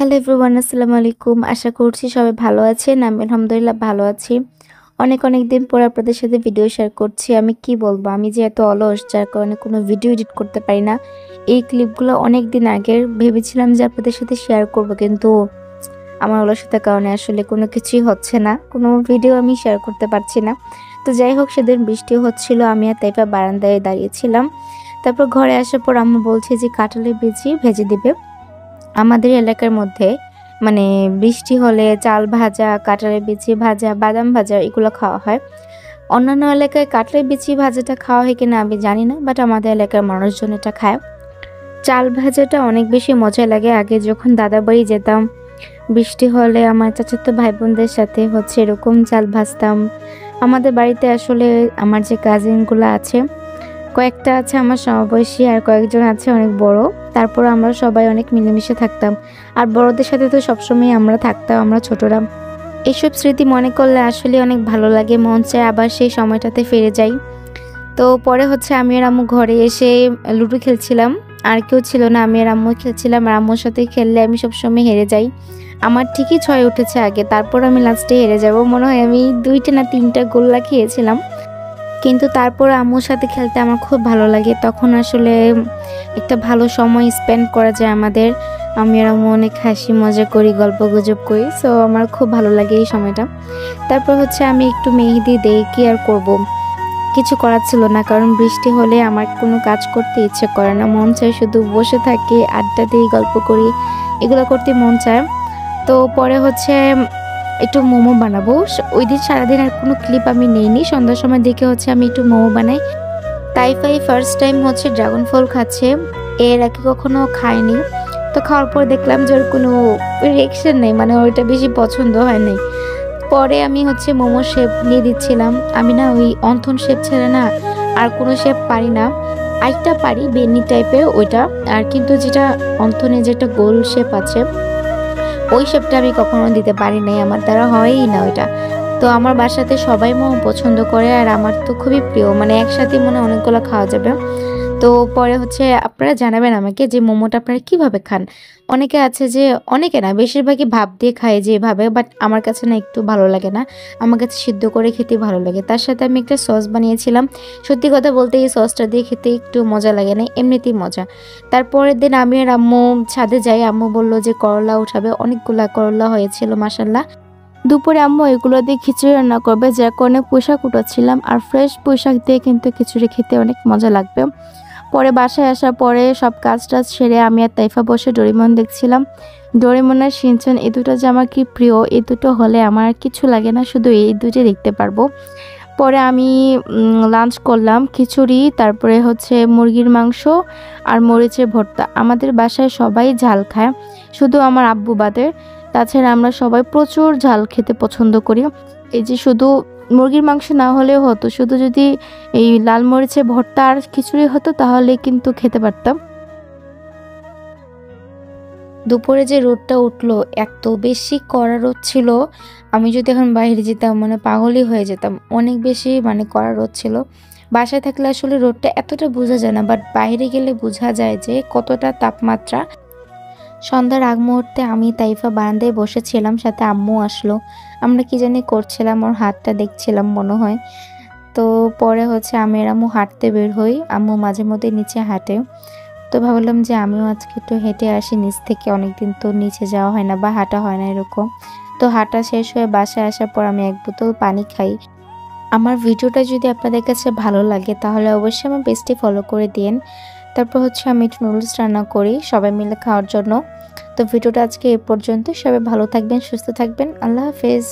Hello everyone, আসসালামু আলাইকুম। আশা করছি সবাই ভালো আছেন। আমি আলহামদুলিল্লাহ ভালো আছি। অনেক দিন পর আপনাদের সাথে ভিডিও শেয়ার করছি। আমি কি বলবো, আমি যে এত অলস যার কারণে কোনো ভিডিও এডিট করতে পারি না। এই ক্লিপগুলো অনেক দিন আগের ভেবেছিলাম যে আপনাদের সাথে শেয়ার করব, কিন্তু আমার অলসতার কারণে আসলে কোনো কিছুই হচ্ছে না, কোনো ভিডিও আমি শেয়ার করতে পারছি না। তো যাই হোক, সেদিন বৃষ্টি হচ্ছিল, আমি আর তাইফা বারান্দায় দাঁড়িয়েছিলাম। তারপর ঘরে আসার পর আম্মু বলছে যে কাঁঠালের বিচি ভেজে দিবে। আমাদের এলাকার মধ্যে মানে বৃষ্টি হলে চাল ভাজা, কাঁঠালের বিচি ভাজা, বাদাম ভাজা এগুলো খাওয়া হয়। অন্যান্য এলাকায় কাঁঠালের বিচি ভাজাটা খাওয়া হয় কিনা আমি জানি না, বাট আমাদের এলাকার মানুষজন এটা খায়। চাল ভাজাটা অনেক বেশি মজা লাগে। আগে যখন দাদা বাড়ি যেতাম, বৃষ্টি হলে আমার চাচাতো ভাই বোনদের সাথে এরকম চাল ভাজতাম। আমাদের বাড়িতে আসলে আমার যে কাজিনগুলো আছে, কয়েকটা আছে আমার সমবয়সী আর কয়েকজন আছে অনেক বড়। তারপর আমরা সবাই অনেক মিলেমিশে থাকতাম, আর বড়দের সাথে তো সবসময় আমরা থাকতাম, আমরা ছোটরা। এইসব স্মৃতি মনে করলে আসলে অনেক ভালো লাগে, মন চায় আবার সেই সময়টাতে ফিরে যাই। তো পরে আমি আর আম্মু ঘরে এসে লুডো খেলছিলাম। আর কেউ ছিল না, আমি আর আম্মু খেলছিলাম। আর আম্মুর সাথে খেললে আমি সবসময় হেরে যাই। আমার ঠিকই 6 উঠেছে আগে, তারপর আমি লাস্টে হেরে যাব। মনে হয় আমি 2টা না 3টা গোল্লা খেয়েছিলাম। কিন্তু তারপর আম্মুর সাথে খেলতে আমার খুব ভালো লাগে। তখন আসলে একটা ভালো সময় স্পেন্ড করা যায় আমাদের। আমি আর আম্মু অনেক হাসি মজা করি, গল্প গুজব করি। সো আমার খুব ভালো লাগে এই সময়টা। তারপর আমি একটু মেহেদি দেই, কি আর করব, কিছু করার ছিল না। কারণ বৃষ্টি হলে আমার কোনো কাজ করতে ইচ্ছে করে না, মন চায় শুধু বসে থাকি, আড্ডা দিই, গল্প করি, এগুলো করতে মন চায়। তো পরে একটু মোমো বানাবো। ওই দিন সারাদিন আর কোনো ক্লিপ আমি নেইনি। সন্ধ্যার সময় দেখে আমি একটু মোমো বানাই। তাইফাই ফার্স্ট টাইম ড্রাগন ফল খাচ্ছে, এর আগে কখনো খায়নি। তো খাওয়ার পর দেখলাম যে ওর কোনো রিয়েকশন নেই, মানে ওইটা বেশি পছন্দ হয় নাই। পরে আমি মোমো শেপ নিয়ে দিচ্ছিলাম। আমি না ওই অন্থন শেপ ছেড়ে না আর কোনো শেপ পারি না। আরেকটা পারি বেনি টাইপের ওইটা, আর কিন্তু যেটা অন্থনে যেটা গোল শেপ আছে ওই শেপটা আমি কখনো দিতে পারি নাই, আমার দ্বারা হয়ই না ওইটা। তো আমার বাসাতে সবাই মোমো পছন্দ করে, আর আমার তো খুবই প্রিয়, মানে একসাথে অনেকগুলো খাওয়া যাবে। তো পরে আপনারা জানাবেন আমাকে যে মোমোটা আপনারা কিভাবে খান। অনেকে আছে যে, অনেকে না বেশিরভাগই ভাপ দিয়ে খায় যেভাবে, বাট আমার কাছে না একটু ভালো লাগে না। আমার কাছে সিদ্ধ করে খেতে ভালো লাগে। তার সাথে আমি একটা সস বানিয়েছিলাম। সত্যি কথা বলতে এই সসটা দিয়ে খেতে একটু মজা লাগে না, এমনিতেই মজা। তারপরের দিন আমি আর আম্মু ছাদে যাই। আম্মু বললো যে করলা উঠাবে, অনেকগুলা করলা হয়েছিল মাশাল্লাহ। দুপুরে আম্মু এগুলো দিয়ে খিচুড়ি রান্না করবে, যার কারণে পুঁইশাক কুটাচ্ছিলাম। আর ফ্রেশ পুঁইশাক দিয়ে কিন্তু খিচুড়ি খেতে অনেক মজা লাগবে। পরে বাসায় আসার পরে সব কাজ টাজ সেরে আমি আর তাইফা বসে ডোরেমন দেখছিলাম। ডোরেমন আর শিনচান এই দুটো যে আমার কি প্রিয়, এই দুটো হলে আমার আর কিছু লাগে না, শুধু এই দুটো দেখতে পারবো। পরে আমি লাঞ্চ করলাম খিচুড়ি, তারপরে মুরগির মাংস আর মরিচের ভর্তা। আমাদের বাসায় সবাই ঝাল খায়, শুধু আমার আব্বু বাদে। তাছাড়া আমরা সবাই প্রচুর ঝাল খেতে পছন্দ করি। এই যে শুধু মুরগির মাংস না হলেও হতো, শুধু যদি এই লাল মরিচের ভর্তা আর খিচুড়ি হতো তাহলে কিন্তু খেতে পারতাম। দুপুরে যে রোদটা উঠলো, এত বেশি কড়া রোদ ছিল, আমি যদি এখন বাইরে যেতাম মানে পাগলই হয়ে যেতাম। অনেক বেশি কড়া রোদ ছিল। বাসায় থাকলে আসলে রোদটা এতটা বোঝা যায় না, বাট বাইরে গেলে বোঝা যায় যে কতটা তাপমাত্রা। সন্ধ্যার আগ মুহূর্তে আমি তাইফা বারান্দায় বসেছিলাম, সাথে আম্মু আসলো। আমরা কি জানি করছিলাম, ওর হাতটা দেখছিলাম মনে হয়। তো পরে আমি আর আম্মু হাঁটতে বের হই। আম্মু মাঝে মধ্যে নিচে হাঁটে। তো ভাবলাম যে আমিও আজকে একটু হেঁটে আসি নিচ থেকে, অনেকদিন তো নিচে যাওয়া হয় না বা হাঁটা হয় না এরকম। তো হাঁটা শেষ হয়ে বাসায় আসার পর আমি 1 বোতল পানি খাই। আমার ভিডিওটা যদি আপনাদের কাছে ভালো লাগে তাহলে অবশ্যই আমার পেজটি ফলো করে দিন। তারপর আমি একটু নুডলস রান্না করি সবাই মিলে খাওয়ার জন্য। তো ভিডিওটা আজকে এই পর্যন্ত। সবাই ভালো থাকবেন, সুস্থ থাকবেন। আল্লাহ হাফেজ।